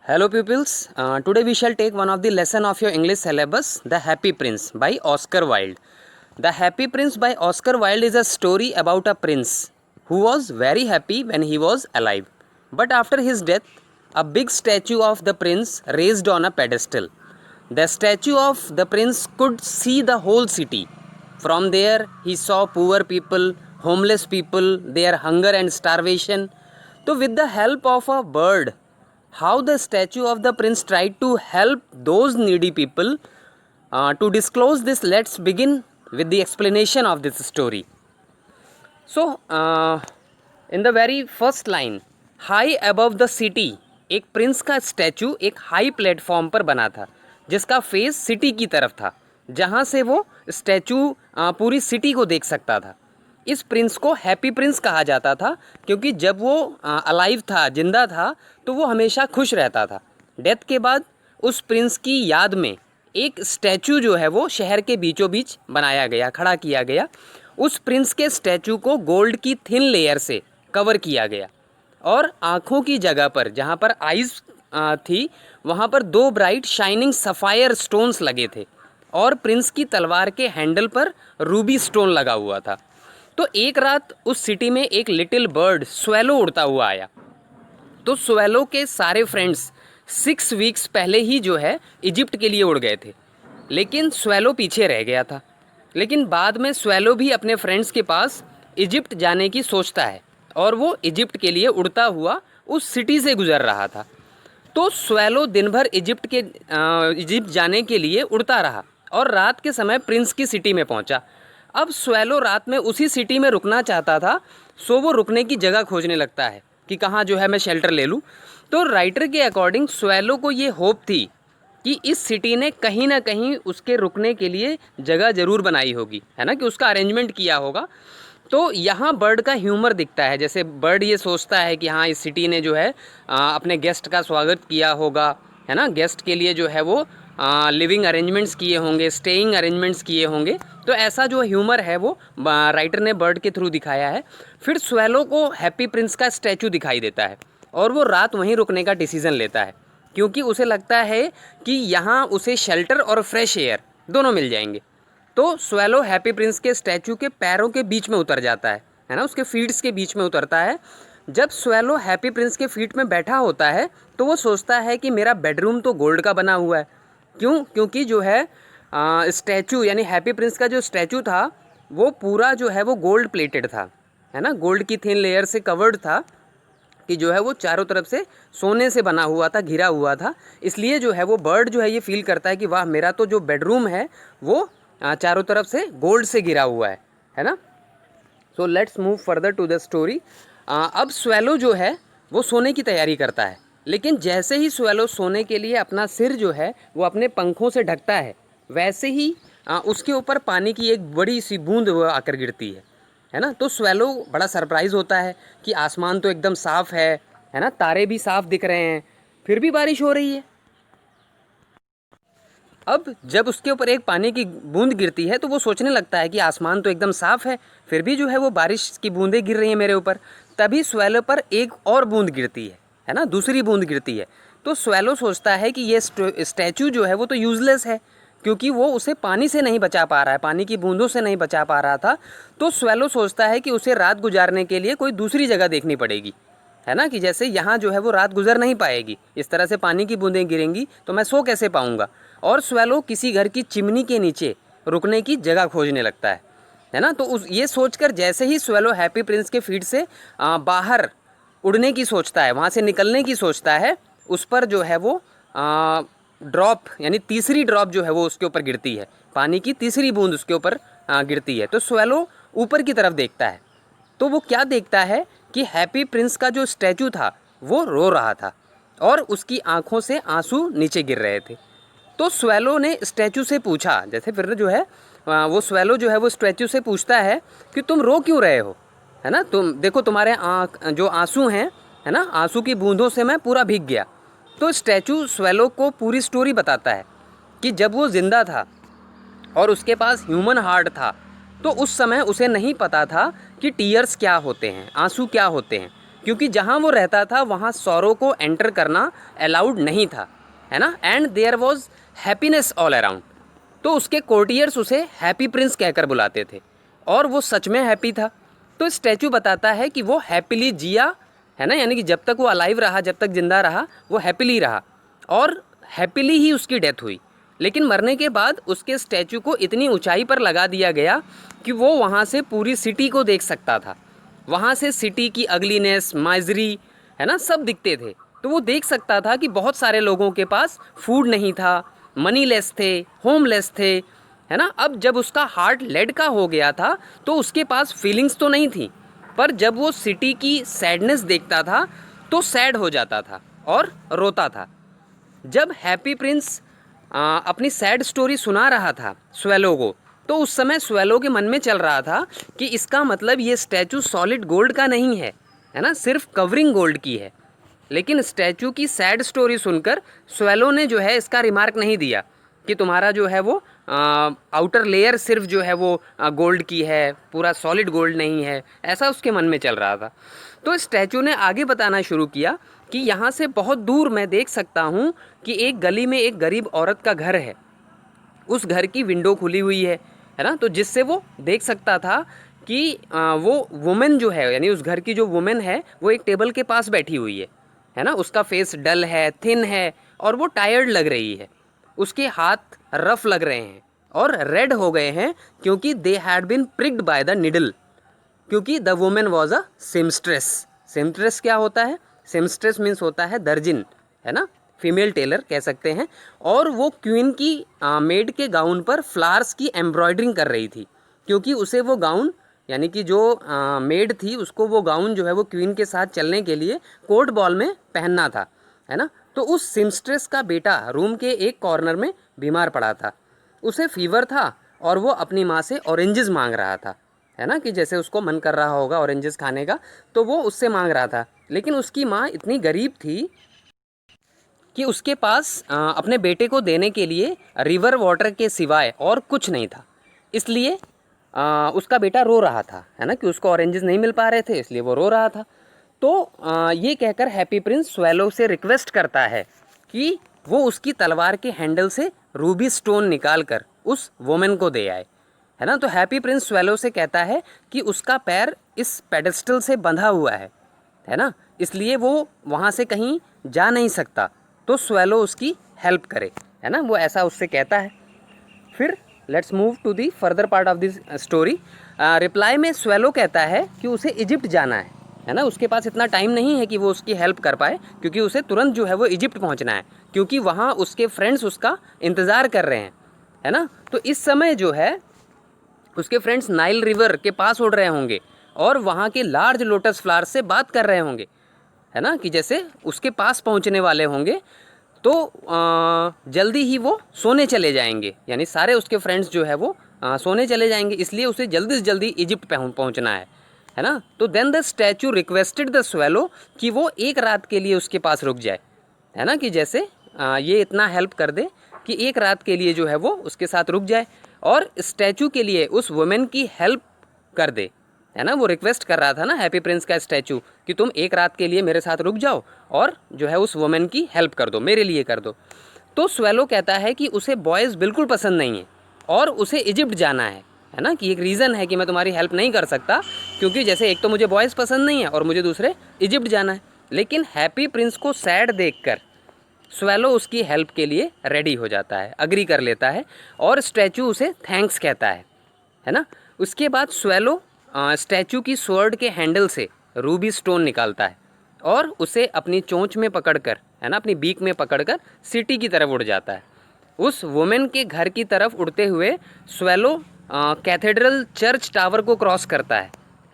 Hello pupils, today we shall take one of the lesson of your English syllabus, The Happy Prince by Oscar Wilde. The Happy Prince by Oscar Wilde is a story about a prince who was very happy when he was alive. But after his death, a big statue of the prince raised on a pedestal. The statue of the prince could see the whole city. From there, he saw poor people, homeless people, their hunger and starvation. So with the help of a bird, how the statue of the prince tried to help those needy people. To disclose this, let's begin with the explanation of this story. So, in the very first line, high above the city, एक Prince का statue एक high platform पर बना था जिसका face city की तरफ था, जहाँ से वो स्टैचू पूरी सिटी को देख सकता था. इस प्रिंस को हैप्पी प्रिंस कहा जाता था क्योंकि जब वो अलाइव था, जिंदा था, तो वो हमेशा खुश रहता था. डेथ के बाद उस प्रिंस की याद में एक स्टैचू जो है वो शहर के बीचों बीच बनाया गया, खड़ा किया गया. उस प्रिंस के स्टैचू को गोल्ड की थिन लेयर से कवर किया गया और आँखों की जगह पर, जहाँ पर आइज़ थी, वहाँ पर 2 ब्राइट शाइनिंग सफ़ायर स्टोन्स लगे थे और प्रिंस की तलवार के हैंडल पर रूबी स्टोन लगा हुआ था. तो एक रात उस सिटी में एक लिटिल बर्ड स्वेलो उड़ता हुआ आया. तो स्वेलो के सारे फ्रेंड्स 6 वीक्स पहले ही जो है इजिप्ट के लिए उड़ गए थे, लेकिन स्वेलो पीछे रह गया था. लेकिन बाद में स्वेलो भी अपने फ्रेंड्स के पास इजिप्ट जाने की सोचता है और वो इजिप्ट के लिए उड़ता हुआ उस सिटी से गुजर रहा था. तो स्वेलो दिन भर इजिप्ट जाने के लिए उड़ता रहा और रात के समय प्रिंस की सिटी में पहुंचा. अब स्वेलो रात में उसी सिटी में रुकना चाहता था, सो वो रुकने की जगह खोजने लगता है कि कहाँ जो है मैं शेल्टर ले लूँ. तो राइटर के अकॉर्डिंग स्वेलो को ये होप थी कि इस सिटी ने कहीं ना कहीं उसके रुकने के लिए जगह ज़रूर बनाई होगी, है ना, कि उसका अरेंजमेंट किया होगा. तो यहाँ बर्ड का ह्यूमर दिखता है. जैसे बर्ड ये सोचता है कि हाँ, इस सिटी ने जो है अपने गेस्ट का स्वागत किया होगा, है ना, गेस्ट के लिए जो है वो लिविंग अरेंजमेंट्स किए होंगे, स्टेइंग अरेंजमेंट्स किए होंगे. तो ऐसा जो ह्यूमर है वो राइटर ने बर्ड के थ्रू दिखाया है. फिर स्वेलो को हैप्पी प्रिंस का स्टैचू दिखाई देता है और वो रात वहीं रुकने का डिसीज़न लेता है क्योंकि उसे लगता है कि यहाँ उसे शेल्टर और फ्रेश एयर दोनों मिल जाएंगे. तो स्वेलो हैप्पी प्रिंस के स्टैचू के पैरों के बीच में उतर जाता है ना, उसके फीट्स के बीच में उतरता है. जब स्वेलो हैप्पी प्रिंस के फीट में बैठा होता है तो वो सोचता है कि मेरा बेडरूम तो गोल्ड का बना हुआ है. क्यों? क्योंकि जो है स्टैचू यानी हैप्पी प्रिंस का जो स्टैचू था वो पूरा जो है वो गोल्ड प्लेटेड था, है ना, गोल्ड की थिन लेयर से कवर्ड था कि जो है वो चारों तरफ से सोने से बना हुआ था, घिरा हुआ था. इसलिए जो है वो बर्ड जो है ये फील करता है कि वाह, मेरा तो जो बेडरूम है वो चारों तरफ से गोल्ड से घिरा हुआ है ना. So let's move further to the story. अब स्वेलो जो है वो सोने की तैयारी करता है, लेकिन जैसे ही स्वेलो सोने के लिए अपना सिर जो है वो अपने पंखों से ढकता है, वैसे ही उसके ऊपर पानी की एक बड़ी सी बूंद आकर गिरती है ना. तो स्वेलो बड़ा सरप्राइज़ होता है कि आसमान तो एकदम साफ़ है ना, तारे भी साफ़ दिख रहे हैं, फिर भी बारिश हो रही है. अब जब उसके ऊपर एक पानी की बूंद गिरती है तो वो सोचने लगता है कि आसमान तो एकदम साफ़ है, फिर भी जो है वो बारिश की बूंदें गिर रही हैं मेरे ऊपर. तभी स्वेलो पर एक और बूंद गिरती है ना, दूसरी बूंद गिरती है. तो स्वेलो सोचता है कि ये स्टैचू जो है वो तो यूज़लेस है क्योंकि वो उसे पानी से नहीं बचा पा रहा है, पानी की बूंदों से नहीं बचा पा रहा था. तो स्वेलो सोचता है कि उसे रात गुजारने के लिए कोई दूसरी जगह देखनी पड़ेगी, है ना, कि जैसे यहाँ जो है वो रात गुजर नहीं पाएगी, इस तरह से पानी की बूंदें गिरेंगी तो मैं सो कैसे पाऊँगा. और स्वेलो किसी घर की चिमनी के नीचे रुकने की जगह खोजने लगता है ना. तो ये सोचकर जैसे ही स्वेलो हैप्पी प्रिंस के फीट से बाहर उड़ने की सोचता है, वहाँ से निकलने की सोचता है, उस पर जो है वो ड्रॉप यानी तीसरी ड्रॉप जो है वो उसके ऊपर गिरती है, पानी की तीसरी बूंद उसके ऊपर गिरती है. तो स्वेलो ऊपर की तरफ देखता है तो वो क्या देखता है कि हैप्पी प्रिंस का जो स्टैचू था वो रो रहा था और उसकी आंखों से आंसू नीचे गिर रहे थे. तो स्वेलो ने स्टैचू से पूछा, जैसे फिर जो है वो स्वेलो जो है वो स्टैचू से पूछता है कि तुम रो क्यों रहे हो, है ना, तुम देखो तुम्हारे आँख जो आंसू हैं, है ना, आंसू की बूंदों से मैं पूरा भीग गया. तो स्टैचू स्वेलो को पूरी स्टोरी बताता है कि जब वो ज़िंदा था और उसके पास ह्यूमन हार्ट था तो उस समय उसे नहीं पता था कि टीयर्स क्या होते हैं, आंसू क्या होते हैं. क्योंकि जहाँ वो रहता था वहाँ सौरों को एंटर करना अलाउड नहीं था, है ना। And there was happiness all around. तो उसके कोर्टियर्स उसे हैप्पी प्रिंस कहकर बुलाते थे और वो सच में हैप्पी था। तो स्टैचू बताता है कि वो हैप्पीली जिया, है ना, यानी कि जब तक वो अलाइव रहा, जब तक जिंदा रहा, वो हैप्पीली रहा और हैप्पीली ही उसकी डेथ हुई। लेकिन मरने के बाद उसके स्टैचू को इतनी ऊंचाई पर लगा दिया गया कि वो वहाँ से पूरी सिटी को देख सकता था। वहाँ से सिटी की अगलीनेस, माइजरी, है ना, सब दिखते थे। तो वो देख सकता था कि बहुत सारे लोगों के पास फूड नहीं था, मनी लेस थे, होमलेस थे, है ना। अब जब उसका हार्ट लेड का हो गया था तो उसके पास फीलिंग्स तो नहीं थी, पर जब वो सिटी की सैडनेस देखता था तो सैड हो जाता था और रोता था। जब हैप्पी प्रिंस अपनी सैड स्टोरी सुना रहा था स्वेलो को, तो उस समय स्वेलो के मन में चल रहा था कि इसका मतलब ये स्टैचू सॉलिड गोल्ड का नहीं है, है ना, सिर्फ कवरिंग गोल्ड की है। लेकिन स्टैचू की सैड स्टोरी सुनकर स्वेलो ने जो है इसका रिमार्क नहीं दिया कि तुम्हारा जो है वो आउटर लेयर सिर्फ जो है वो गोल्ड की है, पूरा सॉलिड गोल्ड नहीं है, ऐसा उसके मन में चल रहा था। तो स्टैचू ने आगे बताना शुरू किया कि यहाँ से बहुत दूर मैं देख सकता हूँ कि एक गली में एक गरीब औरत का घर है। उस घर की विंडो खुली हुई है ना, तो जिससे वो देख सकता था कि वो वुमेन जो है, यानी उस घर की जो वुमेन है, वो एक टेबल के पास बैठी हुई है ना। उसका फेस डल है, थिन है और वो टायर्ड लग रही है। उसके हाथ रफ लग रहे हैं और रेड हो गए हैं क्योंकि they had been pricked by the needle, क्योंकि the women was a seamstress. Seamstress क्या होता है? सेमस्ट्रेस मीन्स होता है दर्जिन, है ना, फीमेल टेलर कह सकते हैं। और वो क्वीन की मेड के गाउन पर फ्लावर्स की एम्ब्रॉयडरिंग कर रही थी, क्योंकि उसे वो गाउन, यानी कि जो मेड थी, उसको वो गाउन जो है वो क्वीन के साथ चलने के लिए कोर्ट बॉल में पहनना था, है ना। तो उस सिमस्ट्रेस का बेटा रूम के एक कॉर्नर में बीमार पड़ा था। उसे फीवर था और वो अपनी माँ से ऑरेंजेस मांग रहा था, है ना, कि जैसे उसको मन कर रहा होगा ऑरेंजेस खाने का, तो वो उससे मांग रहा था। लेकिन उसकी माँ इतनी गरीब थी कि उसके पास अपने बेटे को देने के लिए रिवर वाटर के सिवाय और कुछ नहीं था। इसलिए उसका बेटा रो रहा था, है ना, कि उसको ऑरेंजेस नहीं मिल पा रहे थे, इसलिए वो रो रहा था। तो ये कहकर हैप्पी प्रिंस स्वेलो से रिक्वेस्ट करता है कि वो उसकी तलवार के हैंडल से रूबी स्टोन निकाल कर उस वुमेन को दे आए, है ना। तो हैप्पी प्रिंस स्वेलो से कहता है कि उसका पैर इस पेडेस्टल से बंधा हुआ है ना, इसलिए वो वहाँ से कहीं जा नहीं सकता, तो स्वेलो उसकी हेल्प करे, है ना, वो ऐसा उससे कहता है। फिर let's move to the further part of this story. Reply में स्वेलो कहता है कि उसे इजिप्ट जाना है ना, उसके पास इतना टाइम नहीं है कि वो उसकी हेल्प कर पाए, क्योंकि उसे तुरंत जो है वो इजिप्ट पहुंचना है, क्योंकि वहाँ उसके फ्रेंड्स उसका इंतज़ार कर रहे हैं, है ना। तो इस समय जो है उसके फ्रेंड्स नाइल रिवर के पास उड़ रहे होंगे और वहाँ के लार्ज लोटस फ्लावर से बात कर रहे होंगे, है ना, कि जैसे उसके पास पहुँचने वाले होंगे। तो जल्दी ही वो सोने चले जाएंगे, यानी सारे उसके फ्रेंड्स जो है वो सोने चले जाएंगे, इसलिए उसे जल्दी से जल्दी इजिप्ट पहुंचना है ना। तो then the statue requested the swallow कि वो एक रात के लिए उसके पास रुक जाए, है ना, कि जैसे ये इतना हेल्प कर दे कि एक रात के लिए जो है वो उसके साथ रुक जाए और स्टैचू के लिए उस वुमेन की हेल्प कर दे, है ना। वो रिक्वेस्ट कर रहा था ना हैप्पी प्रिंस का स्टैचू कि तुम एक रात के लिए मेरे साथ रुक जाओ और जो है उस वुमेन की हेल्प कर दो, मेरे लिए कर दो। तो स्वेलो कहता है कि उसे बॉयज़ बिल्कुल पसंद नहीं है और उसे इजिप्ट जाना है ना, कि एक रीज़न है कि मैं तुम्हारी हेल्प नहीं कर सकता, क्योंकि जैसे एक तो मुझे बॉयज़ पसंद नहीं है और मुझे दूसरे इजिप्ट जाना है। लेकिन हैप्पी प्रिंस को सैड देखकर स्वेलो उसकी हेल्प के लिए रेडी हो जाता है, अग्री कर लेता है और स्टैचू उसे थैंक्स कहता है ना। उसके बाद स्वेलो स्टैचू की स्वॉर्ड के हैंडल से रूबी स्टोन निकालता है और उसे अपनी चोंच में पकड़कर, है ना, अपनी बीक में पकड़कर सिटी की तरफ उड़ जाता है। उस वुमेन के घर की तरफ उड़ते हुए स्वेलो कैथेड्रल चर्च टावर को क्रॉस करता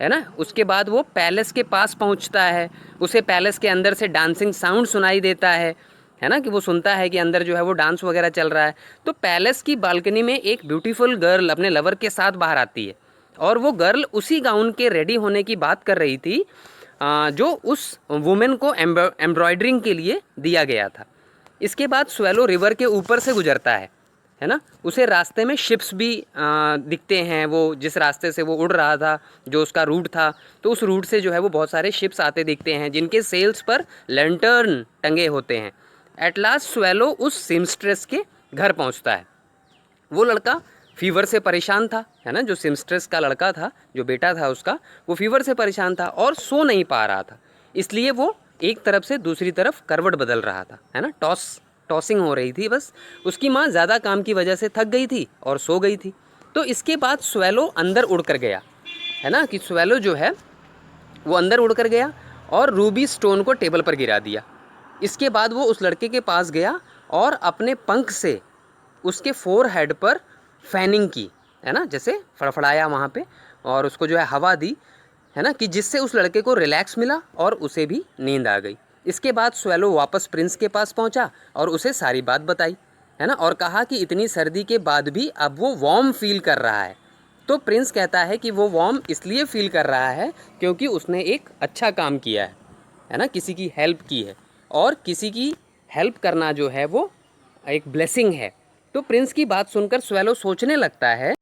है ना। उसके बाद वो पैलेस के पास पहुंचता है। उसे पैलेस के अंदर से डांसिंग साउंड सुनाई देता है ना, कि वो सुनता है कि अंदर जो है वो डांस वगैरह चल रहा है। तो पैलेस की बालकनी में एक ब्यूटीफुल गर्ल अपने लवर के साथ बाहर आती है और वो गर्ल उसी गाउन के रेडी होने की बात कर रही थी जो उस वुमेन को एम्ब्रॉयडरिंग के लिए दिया गया था। इसके बाद स्वेलो रिवर के ऊपर से गुजरता है है ना, उसे रास्ते में शिप्स भी दिखते हैं। वो जिस रास्ते से वो उड़ रहा था, जो उसका रूट था, तो उस रूट से जो है वो बहुत सारे शिप्स आते दिखते हैं जिनके सेल्स पर लैंटर्न टंगे होते हैं। एट लास्ट स्वेलो उस सिम्स्ट्रेस के घर पहुंचता है। वो लड़का फीवर से परेशान था, है ना, जो सिम्स्ट्रेस का लड़का था, जो बेटा था उसका, वो फीवर से परेशान था और सो नहीं पा रहा था। इसलिए वो एक तरफ से दूसरी तरफ करवट बदल रहा था, है ना, टॉसिंग हो रही थी बस। उसकी माँ ज़्यादा काम की वजह से थक गई थी और सो गई थी। तो इसके बाद स्वेलो अंदर उड़ कर गया, है ना, कि स्वेलो जो है वो अंदर उड़ कर गया और रूबी स्टोन को टेबल पर गिरा दिया। इसके बाद वो उस लड़के के पास गया और अपने पंख से उसके फोरहेड पर फैनिंग की, है ना, जैसे फड़फड़ाया वहाँ पे, और उसको जो है हवा दी, है ना, कि जिससे उस लड़के को रिलैक्स मिला और उसे भी नींद आ गई। इसके बाद स्वेलो वापस प्रिंस के पास पहुँचा और उसे सारी बात बताई, है ना, और कहा कि इतनी सर्दी के बाद भी अब वो वार्म फील कर रहा है। तो प्रिंस कहता है कि वो वार्म इसलिए फील कर रहा है क्योंकि उसने एक अच्छा काम किया है ना, किसी की हेल्प की है, और किसी की हेल्प करना जो है वो एक ब्लेसिंग है। तो प्रिंस की बात सुनकर स्वेलो सोचने लगता है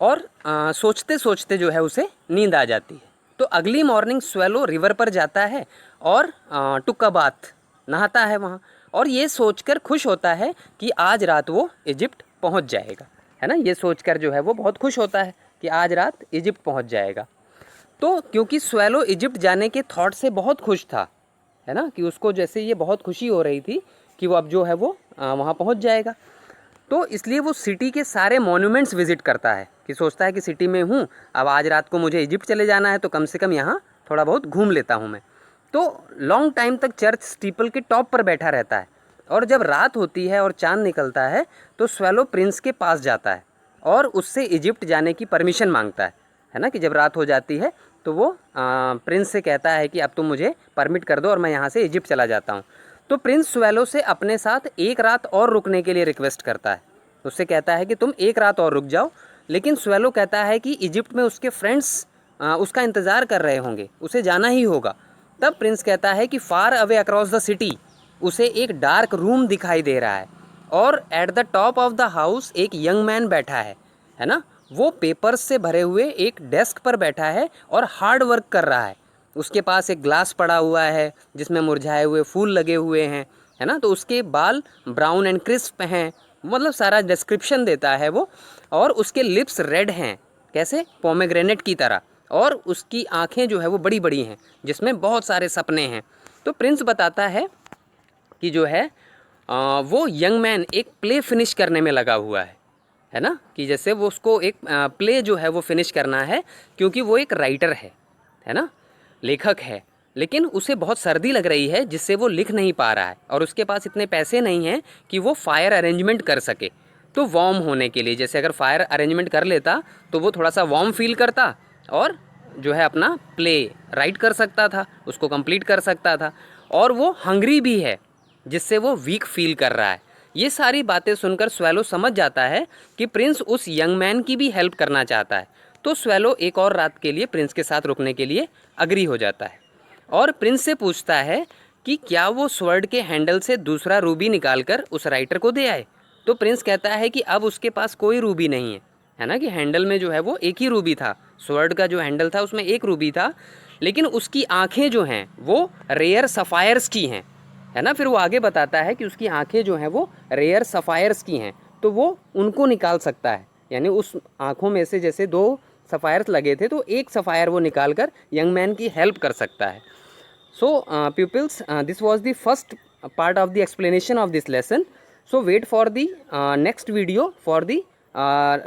और सोचते सोचते जो है उसे नींद आ जाती है। तो अगली मॉर्निंग स्वेलो रिवर पर जाता है और टुक अ बाथ, नहाता है वहाँ, और ये सोचकर खुश होता है कि आज रात वो इजिप्ट पहुँच जाएगा, है ना। ये सोचकर जो है वो बहुत खुश होता है कि आज रात इजिप्ट पहुँच जाएगा। तो क्योंकि स्वेलो इजिप्ट जाने के थॉट से बहुत खुश था, है ना, कि उसको जैसे ये बहुत खुशी हो रही थी कि वो अब जो है वो वहाँ पहुँच जाएगा, तो इसलिए वो सिटी के सारे मॉन्यूमेंट्स विज़िट करता है, कि सोचता है कि सिटी में हूँ, अब आज रात को मुझे इजिप्ट चले जाना है, तो कम से कम यहाँ थोड़ा बहुत घूम लेता हूँ मैं। तो लॉन्ग टाइम तक चर्च स्टीपल के टॉप पर बैठा रहता है, और जब रात होती है और चाँद निकलता है तो स्वेलो प्रिंस के पास जाता है और उससे इजिप्ट जाने की परमिशन मांगता है ना, कि जब रात हो जाती है तो वो प्रिंस से कहता है कि अब तुम मुझे परमिट कर दो और मैं यहाँ से इजिप्ट चला जाता हूँ। तो प्रिंस स्वेलो से अपने साथ एक रात और रुकने के लिए रिक्वेस्ट करता है। उससे कहता है कि तुम एक रात और रुक जाओ, लेकिन स्वेलो कहता है कि इजिप्ट में उसके फ्रेंड्स उसका इंतज़ार कर रहे होंगे, उसे जाना ही होगा। तब प्रिंस कहता है कि far away across the city उसे एक डार्क रूम दिखाई दे रहा है, और at the top of the house एक यंग मैन बैठा है ना, वो पेपर्स से भरे हुए एक डेस्क पर बैठा है और हार्ड वर्क कर रहा है। उसके पास एक ग्लास पड़ा हुआ है जिसमें मुरझाए हुए फूल लगे हुए हैं, है ना, तो उसके बाल ब्राउन एंड क्रिस्प हैं, मतलब सारा डिस्क्रिप्शन देता है वो। और उसके लिप्स रेड हैं, कैसे, पोमेग्रेनेट की तरह, और उसकी आंखें जो है वो बड़ी बड़ी हैं जिसमें बहुत सारे सपने हैं। तो प्रिंस बताता है कि जो है वो यंग मैन एक प्ले फिनिश करने में लगा हुआ है ना, कि जैसे वो उसको एक प्ले जो है वो फिनिश करना है, क्योंकि वो एक राइटर है ना, लेखक है, लेकिन उसे बहुत सर्दी लग रही है जिससे वो लिख नहीं पा रहा है, और उसके पास इतने पैसे नहीं हैं कि वो फायर अरेंजमेंट कर सके। तो वार्म होने के लिए, जैसे अगर फायर अरेंजमेंट कर लेता तो वो थोड़ा सा वार्म फील करता और जो है अपना प्ले राइट कर सकता था, उसको कंप्लीट कर सकता था। और वो हंग्री भी है जिससे वो वीक फील कर रहा है। ये सारी बातें सुनकर स्वेलो समझ जाता है कि प्रिंस उस यंग मैन की भी हेल्प करना चाहता है। तो स्वेलो एक और रात के लिए प्रिंस के साथ रुकने के लिए अग्री हो जाता है, और प्रिंस से पूछता है कि क्या वो स्वर्ड के हैंडल से दूसरा रूबी निकालकर उस राइटर को दे आए। तो प्रिंस कहता है कि अब उसके पास कोई रूबी नहीं है ना, कि हैंडल में जो है वो एक ही रूबी था, स्वर्ड का जो हैंडल था उसमें एक रूबी था, लेकिन उसकी आँखें जो हैं वो रेयर सफ़ायर्स की हैं, है ना। फिर वो आगे बताता है कि उसकी आंखें जो हैं वो रेयर सफ़ायर्स की हैं, तो वो उनको निकाल सकता है, यानी उस आंखों में से जैसे 2 सफ़ायर्स लगे थे तो एक सफ़ायर वो निकाल कर यंग मैन की हेल्प कर सकता है। So peoples, this was the first part of the explanation of this lesson. So wait for the next video for the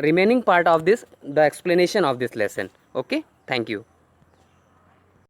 remaining part of this, the explanation of this lesson. Okay, thank you.